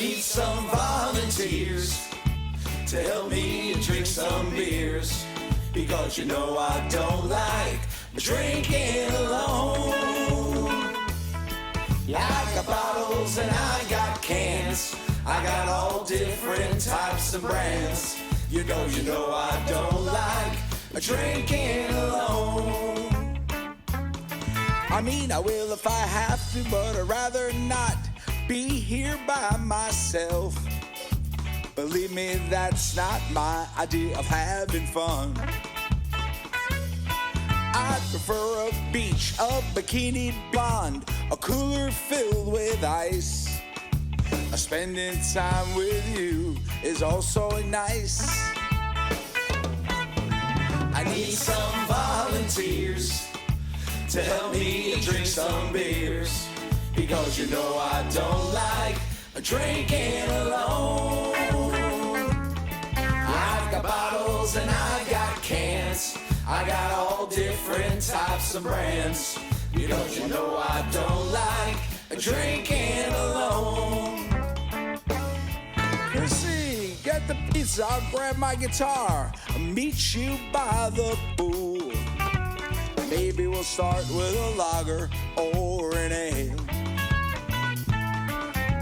need some volunteers to help me drink some beers, because you know I don't like drinking alone. Yeah, I got bottles and I got cans, I got all different types of brands. You know I don't like drinking alone. I mean, I will if I have to, but I'd rather not be here by myself. Believe me, that's not my idea of having fun. I prefer a beach, a bikini blonde, a cooler filled with ice. Spending time with you is also nice. I need some volunteers to help me drink some beers, because you know I don't like drinking alone. I've got bottles and I got cans, I got all different types of brands. Because you know I don't like drinking alone. Chrissy, get the pizza, I'll grab my guitar, I'll meet you by the pool. Maybe we'll start with a lager or an ale.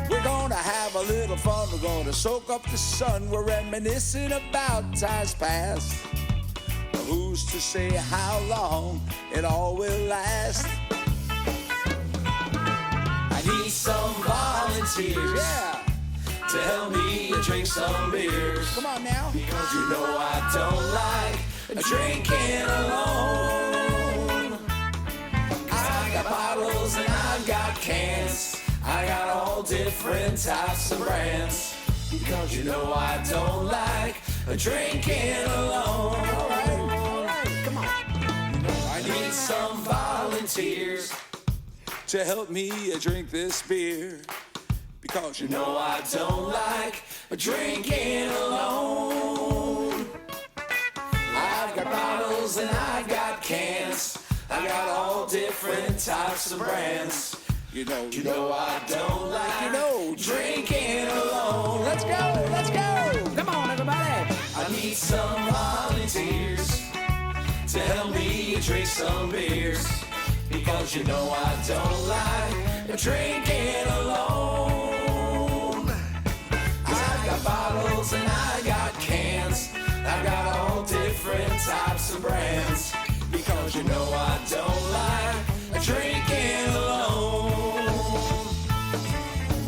We're gonna have a little fun, we're gonna soak up the sun, we're reminiscing about times past. Who's to say how long it all will last? I need some volunteers, yeah, to help me drink some beers. Come on now. Because you know I don't like drinking alone. I got bottles and I got cans, I got all different types of brands. Because you know I don't like drinking alone. All right, come on. I need some volunteers to help me drink this beer, because you know I don't like drinking alone. I've got bottles and I got cans, I got all different types of brands. You know I don't like drinking alone. Let's go. Come on, everybody. I need some volunteers to help me drink some beers, because you know I don't like drinking alone. I've got bottles and I got cans, I've got all different types of brands. Because you know I don't like drinking alone.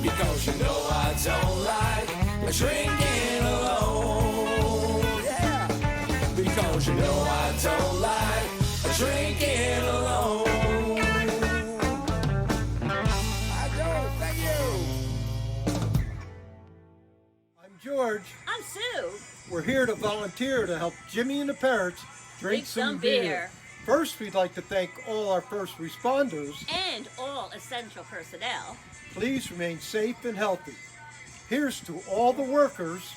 Because you know I don't like drinking alone. Yeah. Because you know I don't like drinking alone. I don't. Thank you. I'm George. I'm Sue. We're here to volunteer to help Jimmy and the Parrots drink some beer. First, we'd like to thank all our first responders. And all essential personnel. Please remain safe and healthy. Here's to all the workers.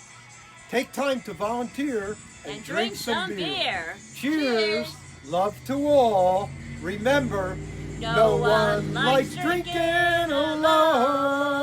Take time to volunteer and drink some beer. Cheers. Love to all. Remember, no one likes drinking alone.